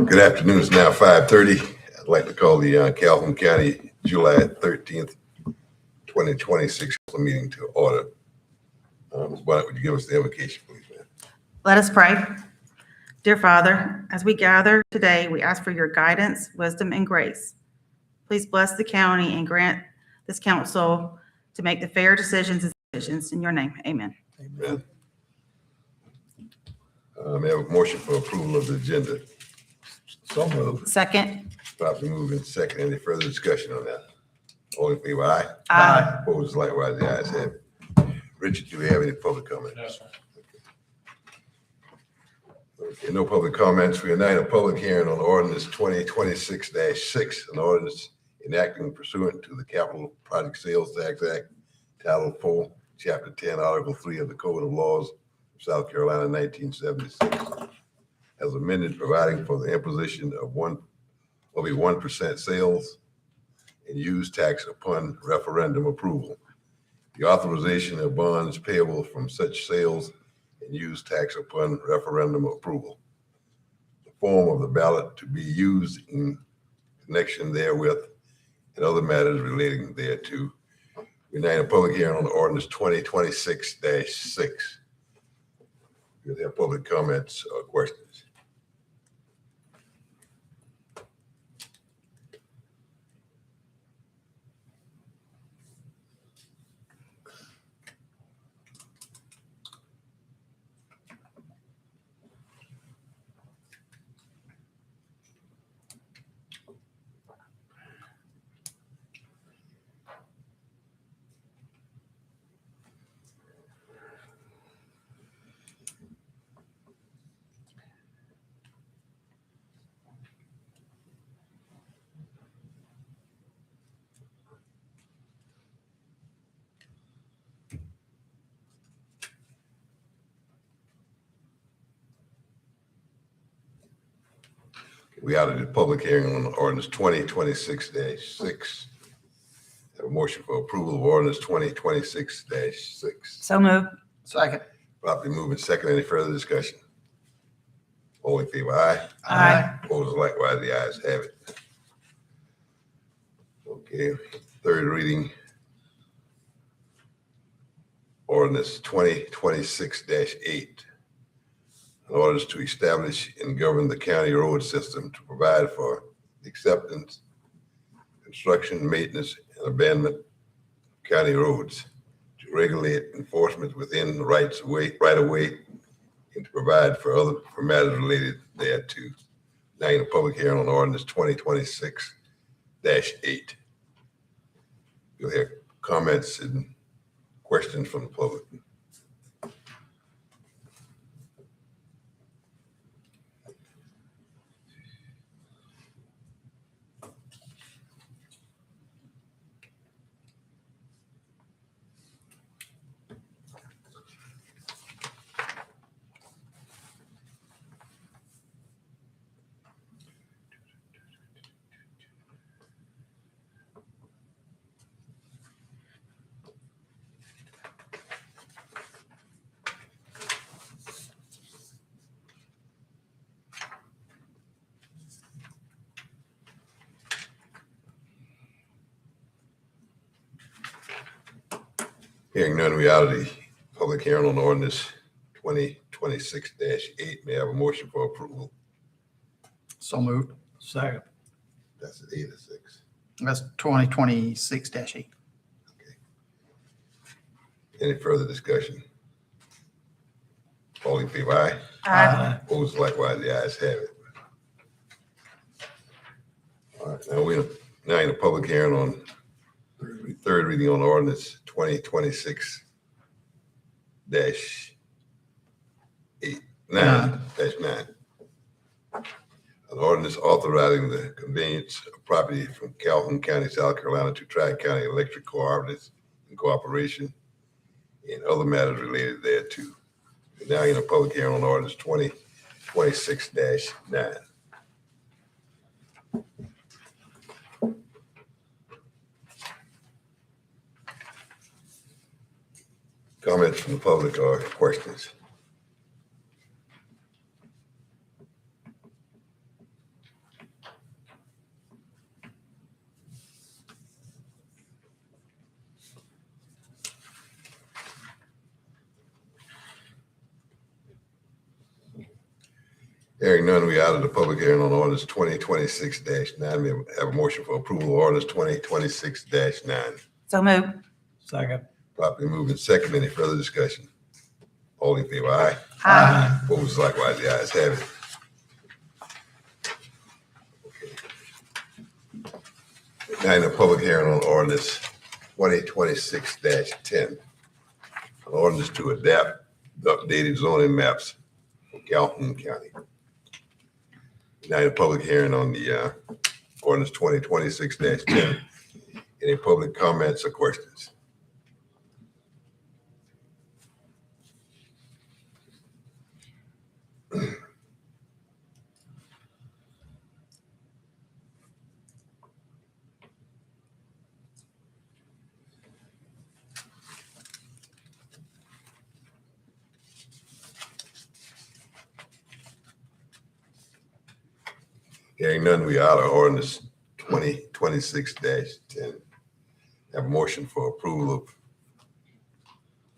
Good afternoon. It's now 5:30. I'd like to call the Calhoun County July 13th, 2026 meeting to order. Ms. Bonnet, would you give us the invocation, please, ma'am? Let us pray. Dear Father, as we gather today, we ask for your guidance, wisdom, and grace. Please bless the county and grant this council to make the fair decisions in your name. Amen. Amen. May I have a motion for approval of the agenda? So moved. Second. Properly moved in second. Any further discussion on that? All in favor, aye? Aye. Opposed, likewise, the ayes have it. Richard, do we have any public comment? No, sir. Okay, no public comments. We are now in a public hearing on ordinance 2026-6, an ordinance enacting pursuant to the Capital Project Sales Tax Act, Title 4, Chapter 10, Article 3 of the Code of Laws of South Carolina, 1976, as amended, providing for the imposition of a 1% sales and use tax upon referendum approval. The authorization of bonds payable from such sales and use tax upon referendum approval. The form of the ballot to be used in connection therewith and other matters relating thereto. We're now in a public hearing on ordinance 2026-6. Do you have public comments or questions? We out of the public hearing on ordinance 2026-6. Have a motion for approval of ordinance 2026-6. So moved. Second. Properly moving second. Any further discussion? All in favor, aye? Aye. Opposed, likewise, the ayes have it. Okay, third reading. Ordinance 2026-8. In order to establish and govern the county road system to provide for the acceptance, construction, maintenance, and abandonment of county roads, to regulate enforcement within the right of way, and to provide for matters related thereto. Now in a public hearing on ordinance 2026-8. You'll hear comments and questions from the public. Hearing none, we out of the public hearing on ordinance 2026-8. May I have a motion for approval? So moved. Second. That's at 8 or 6. That's 2026-8. Any further discussion? All in favor, aye? Aye. Opposed, likewise, the ayes have it. All right, now we're now in a public hearing on third reading on ordinance 2026-9. An ordinance authorizing the conveyance of property from Calhoun County, South Carolina to Tri-County Electric Cooperatives and Cooperation and other matters related thereto. We're now in a public hearing on ordinance 2026-9. Comments from the public or questions? Hearing none, we out of the public hearing on ordinance 2026-9. May I have a motion for approval of ordinance 2026-9. So moved. Second. Properly moved and second. Any further discussion? All in favor, aye. Aye. Opposed, likewise, the ayes have it. Now in the public hearing on ordinance 2026-10. An ordinance to adapt the updated zoning maps for Calhoun County. Now in the public hearing on the ordinance 2026-10. Any public comments or questions? Hearing none, we out of ordinance 2026-10. Have a motion for approval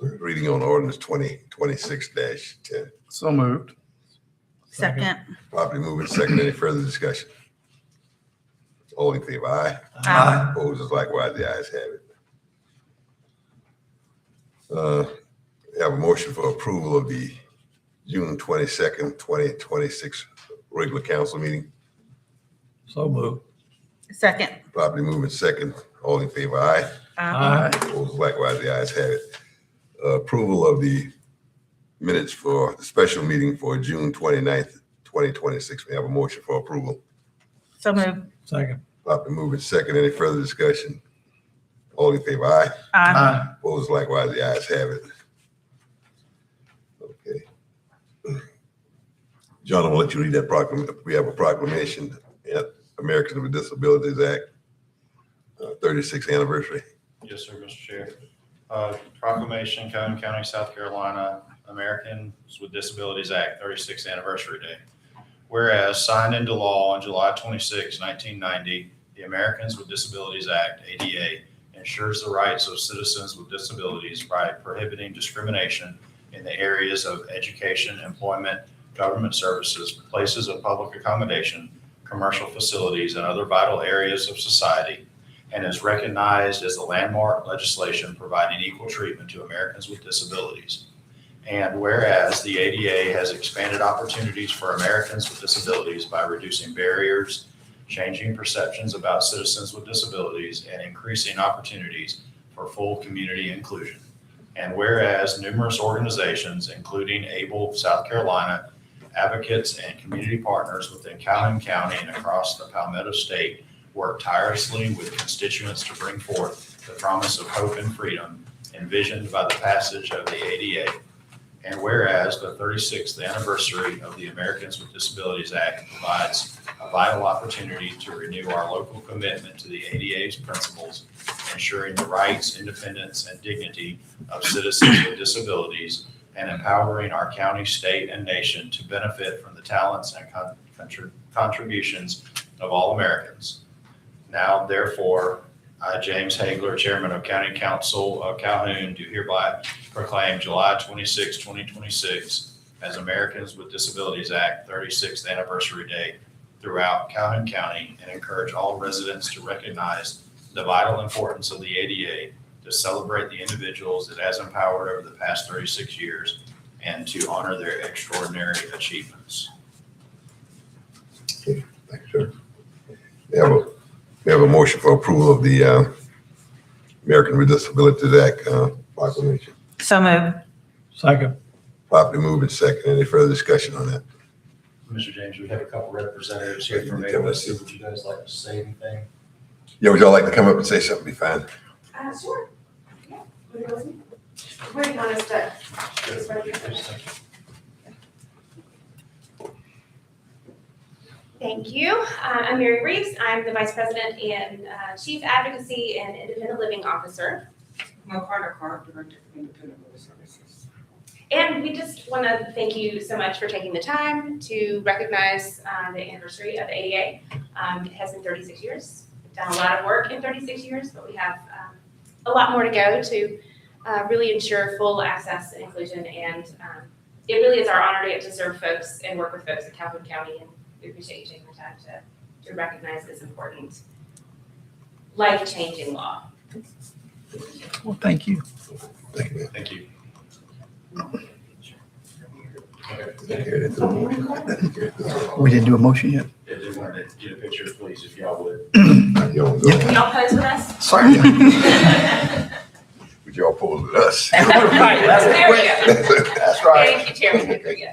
of reading on ordinance 2026-10. So moved. Second. Properly moving second. Any further discussion? All in favor, aye. Aye. Opposed is likewise, the ayes have it. Have a motion for approval of the June 22nd, 2026 regular council meeting. So moved. Second. Properly moving second. All in favor, aye. Aye. Opposed, likewise, the ayes have it. Approval of the minutes for the special meeting for June 29th, 2026. We have a motion for approval. So moved. Second. Properly moving second. Any further discussion? All in favor, aye. Aye. Opposed, likewise, the ayes have it. Okay. John, I'm gonna let you read that proclamation. We have a proclamation at Americans with Disabilities Act, 36th anniversary. Yes, sir, Mr. Chair. Proclamation, Calhoun County, South Carolina, Americans with Disabilities Act, 36th Anniversary Day. Whereas signed into law on July 26, 1990, the Americans with Disabilities Act, ADA, ensures the rights of citizens with disabilities by prohibiting discrimination in the areas of education, employment, government services, places of public accommodation, commercial facilities, and other vital areas of society, and is recognized as the landmark legislation providing equal treatment to Americans with disabilities. And whereas the ADA has expanded opportunities for Americans with disabilities by reducing barriers, changing perceptions about citizens with disabilities, and increasing opportunities for full community inclusion. And whereas numerous organizations, including ABLE South Carolina, advocates, and community partners within Calhoun County and across the Palmetto State work tirelessly with constituents to bring forth the promise of hope and freedom envisioned by the passage of the ADA. And whereas the 36th anniversary of the Americans with Disabilities Act provides a vital opportunity to renew our local commitment to the ADA's principles, ensuring the rights, independence, and dignity of citizens with disabilities, and empowering our county, state, and nation to benefit from the talents and contributions of all Americans. Now, therefore, I, James Hagler, Chairman of County Council of Calhoun, do hereby proclaim July 26, 2026 as Americans with Disabilities Act 36th Anniversary Day throughout Calhoun County, and encourage all residents to recognize the vital importance of the ADA, to celebrate the individuals it has empowered over the past 36 years, and to honor their extraordinary achievements. Okay, thank you, sir. We have a motion for approval of the American with Disabilities Act proclamation. So moved. Second. Properly moved and second. Any further discussion on that? Mr. James, we have a couple representatives here from AOSC. Would you guys like to say anything? Yeah, would y'all like to come up and say something? Be fine. Sure. Yeah. Where do you want us to? Just right here. Thank you. I'm Mary Reeves. I'm the Vice President and Chief Advocacy and Independent Living Officer. Mo Carter, Director of Independent Living Services. And we just want to thank you so much for taking the time to recognize the anniversary of the ADA. It has been 36 years. We've done a lot of work in 36 years, but we have a lot more to go to really ensure full access and inclusion and it really is our honor to get to serve folks and work with folks in Calhoun County, and we appreciate you taking the time to recognize this important, life-changing law. Well, thank you. Thank you, man. Thank you. We didn't do a motion yet. I just wanted to get a picture, please, if y'all would. You don't go. Can y'all pose with us? Sorry. Would y'all pose with us? There we go. That's right. Thank you, Chairman Hickory.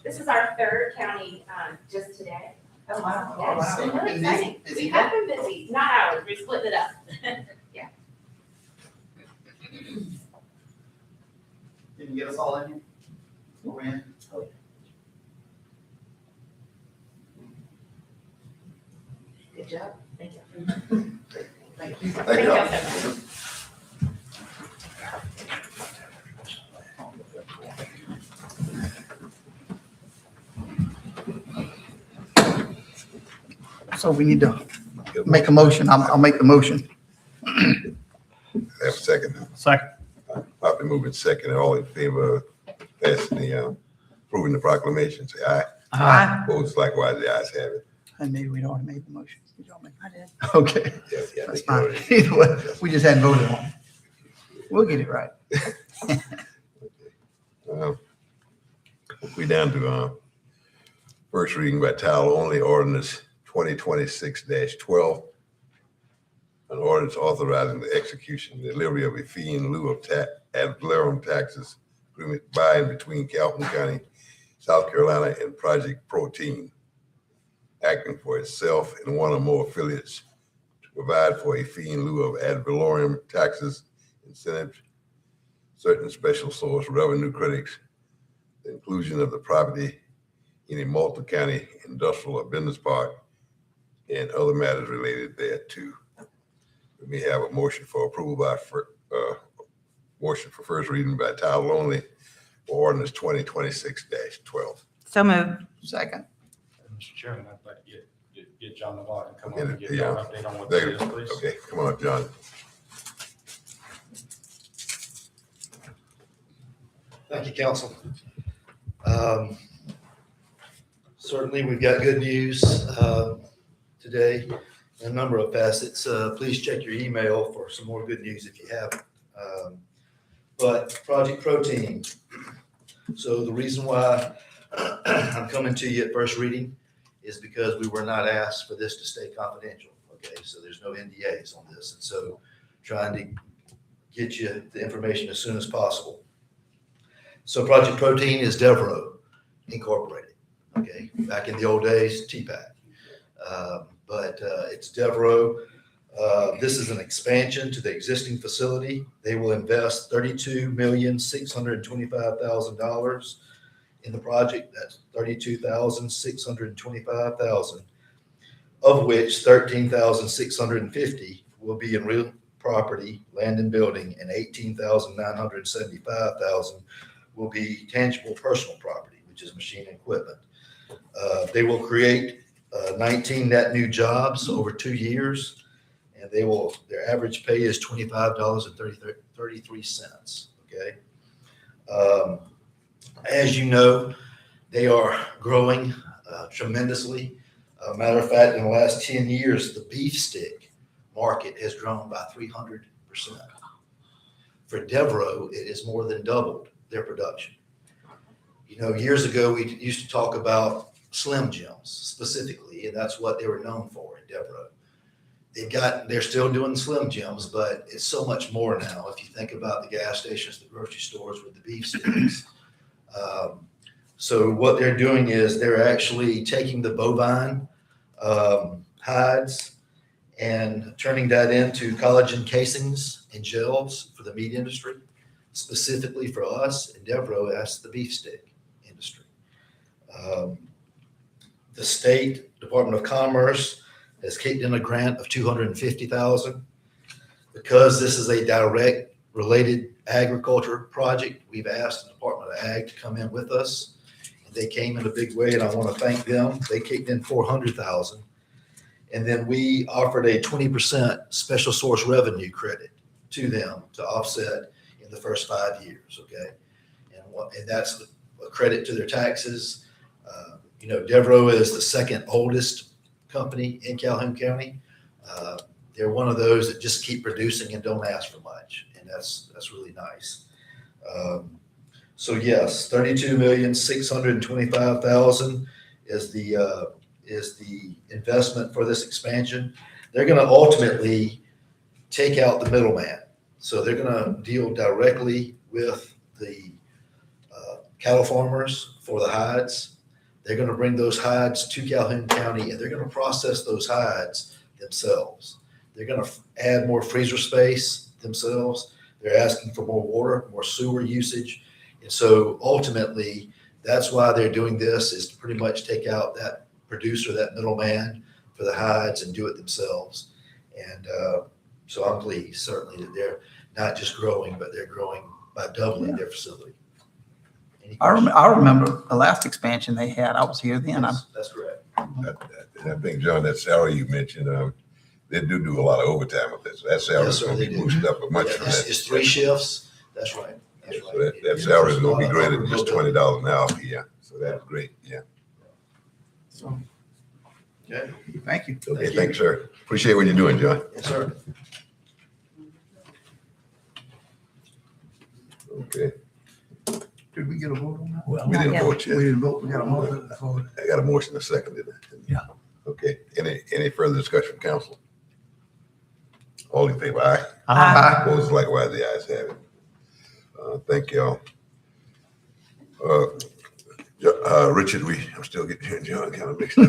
This is our third county, just today. Oh, wow. Yes, Oh, wow. really Busy? exciting. Busy We have been busy, not ours, we're splitting it up. Yeah. Can you get us all in here? We're in. Good job. Thank you. Thank you. Thank Thank you. y'all so much. So we need to make a motion. I'll make the motion. Have a second. Second. Properly moving second. All in favor of passing the, approving the proclamation, say aye. Aye. Opposed, likewise, the ayes have it. And maybe we'd already made the motion. Did y'all make? I did. Okay, Yes, yeah, I that's think you fine. already- Either way, we just hadn't voted on it. We'll get it right. We down to, first reading by title only, ordinance 2026-12. An ordinance authorizing the execution and delivery of a fee in lieu of ad valorem taxes agreement by and between Calhoun County, South Carolina, and Project Protein, acting for itself and one or more affiliates to provide for a fee in lieu of ad valorem taxes, incentives, certain special source revenue credits, the inclusion of the property in a multi-county industrial or business park, and other matters related thereto. We may have a motion for approval by, motion for first reading by title only for ordinance 2026-12. So moved. Second. Mr. Chairman, I'd like to get John Novak to come Get on it, and give you an yeah. update on what this is, please. Okay, come on up, John. Thank you, council. Certainly, we've got good news today, a number of facets. Please check your email for some more good news if you haven't. But Project Protein. So the reason why I'm coming to you at first reading is because we were not asked for this to stay confidential. Okay, so there's no NDAs on this. And so trying to get you the information as soon as possible. So Project Protein is Devereaux Incorporated, okay? Back in the old days, TPAC. But it's Devereaux. This is an expansion to the existing facility. They will invest $32,625,000 in the project. That's $32,625,000, of which $13,650 will be in real property, land and building, and $18,975,000 will be tangible personal property, which is machine and equipment. They will create 19 net new jobs over 2 years, and their average pay is $25.33, okay? As you know, they are growing tremendously. Matter of fact, in the last 10 years, the beef stick market has grown by 300%. For Devereaux, it has more than doubled their production. You know, years ago, we used to talk about Slim Jims specifically, and that's what they were known for in Devereaux. They're still doing Slim Jims, but it's so much more now. If you think about the gas stations, the grocery stores with the beef sticks. So what they're doing is they're actually taking the bovine hides and turning that into collagen casings and gels for the meat industry. Specifically for us in Devereaux, that's the beef stick industry. The State Department of Commerce has kicked in a grant of $250,000. Because this is a direct related agriculture project, we've asked the Department of Ag to come in with us. And they came in a big way, and I want to thank them. They kicked in $400,000. And then we offered a 20% special source revenue credit to them to offset in the first 5 years, okay? And that's a credit to their taxes. You know, Devereaux is the second oldest company in Calhoun County. They're one of those that just keep producing and don't ask for much, and that's really nice. So yes, 32,625,000 is the investment for this expansion. They're going to ultimately take out the middleman. So they're going to deal directly with the cattle farmers for the hides. They're going to bring those hides to Calhoun County, and they're going to process those hides themselves. They're going to add more freezer space themselves. They're asking for more water, more sewer usage. And so ultimately, that's why they're doing this, is to pretty much take out that producer, that middleman for the hides, and do it themselves. And so I'm pleased, certainly, that they're not just growing, but they're growing by doubling their facility. Any questions? I remember the last expansion they had. I was here then. That's correct. I think, John, that salary you mentioned, they do a lot of overtime with this. That salary Yes, is sir, going to they be do. boosted up a bunch Yeah, from that. it's 3 shifts. That's right. That's So right. that salary is going to be greater than just $20 an hour. Yeah, so that's great. Yeah. Okay. Thank you. Okay, Thank you. thanks, sir. Appreciate what you're doing, John. Yes, sir. Okay. Did we get a vote on that? Well, We didn't yet. vote We yet. didn't vote. We got a I'm motion. moving forward. I got a motion and a second, didn't I? Yeah. Okay, any further discussion, council? All in favor, aye? Aye. Opposed, likewise, the ayes have it. Thank y'all. Richard, I'm still getting here, John, kind of mixed up.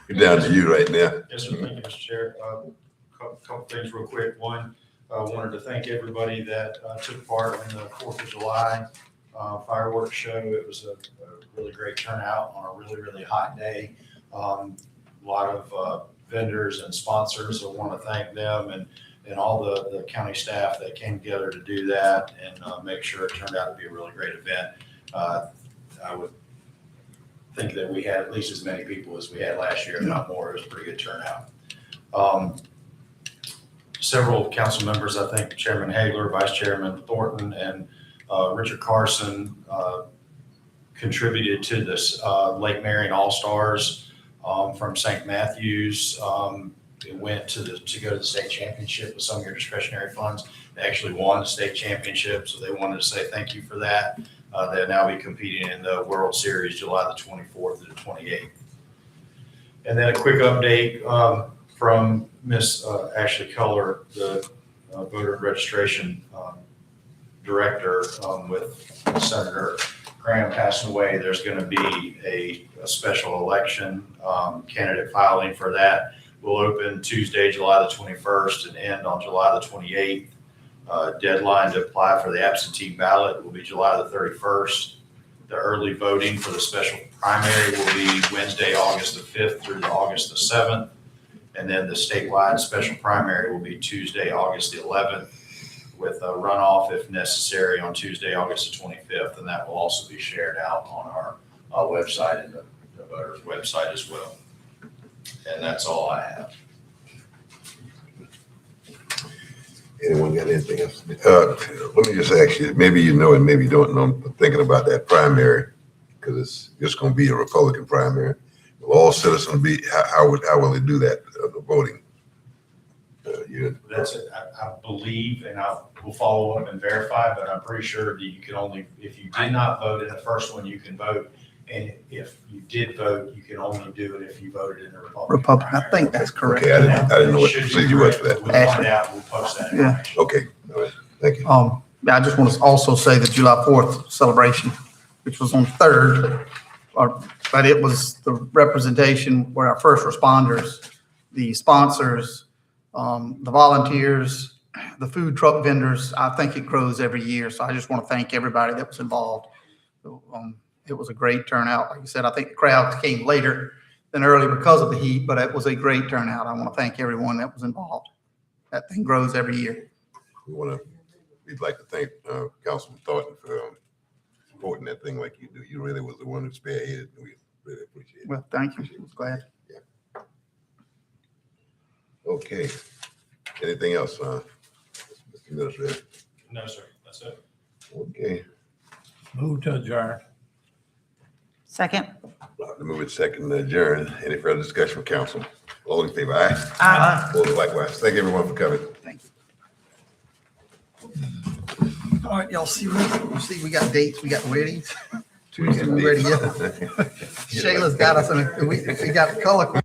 We're down to you right now. Yes, sir. Thank you, Mr. Chair. Couple things real quick. One, I wanted to thank everybody that took part in the 4th of July fireworks show. It was a really great turnout on a really, really hot day. A lot of vendors and sponsors. I want to thank them and all the county staff that came together to do that and make sure it turned out to be a really great event. I would think that we had at least as many people as we had last year, if not more. It was a pretty good turnout. Several council members, I think Chairman Hagler, Vice Chairman Thornton, and Richard Carson contributed to this Lake Marion All-Stars from St. Matthews. It went to go to the state championship with some of your discretionary funds. They actually won the state championship, so they wanted to say thank you for that. They'll now be competing in the World Series July the 24th to the 28th. And then a quick update from Miss Ashley Keller, the voter registration director with Senator Graham passing away. There's going to be a special election candidate filing for that. Will open Tuesday, July the 21st and end on July the 28th. Deadline to apply for the absentee ballot will be July the 31st. The early voting for the special primary will be Wednesday, August the 5th through August the 7th. And then the statewide special primary will be Tuesday, August the 11th, with a runoff if necessary on Tuesday, August the 25th. And that will also be shared out on our website and the voters' website as well. And that's all I have. Anyone got anything else? Let me just ask you, maybe you know and maybe you don't know, I'm thinking about that primary, because it's just going to be a Republican primary. Will all citizens be, how will they do that, the voting? That's it. I believe, and I will follow up and verify, but I'm pretty sure that you can only, if you did not vote in the first one, you can vote. And if you did vote, you can only do it if you voted in the Republican. I think that's correct. Okay, I didn't know what Should the be procedure was for correct. that. We'll find out, we'll post that Yeah. information. Okay, all right, thank you. I just want to also say the July 4th celebration, which was on 3rd, but it was the representation where our first responders, the sponsors, the volunteers, the food truck vendors. I think it grows every year. So I just want to thank everybody that was involved. It was a great turnout. Like I said, I think the crowd came later than early because of the heat, but it was a great turnout. I want to thank everyone that was involved. That thing grows every year. We'd like to thank Councilman Thornton for supporting that thing like you do. You really was the one who spearheaded. We really appreciate it. Well, thank you. I was glad. Okay. Anything else, Mr. Administrator? No, sir. That's it. Okay, Move to adjourn. Second. I'll move it second to adjourn. Any further discussion from council? All in favor, aye? Aye. Opposed, likewise. Thank everyone for coming. Thank you. All right, y'all see, we got dates, we got weddings. We ready yet? Shayla's got us, we got color.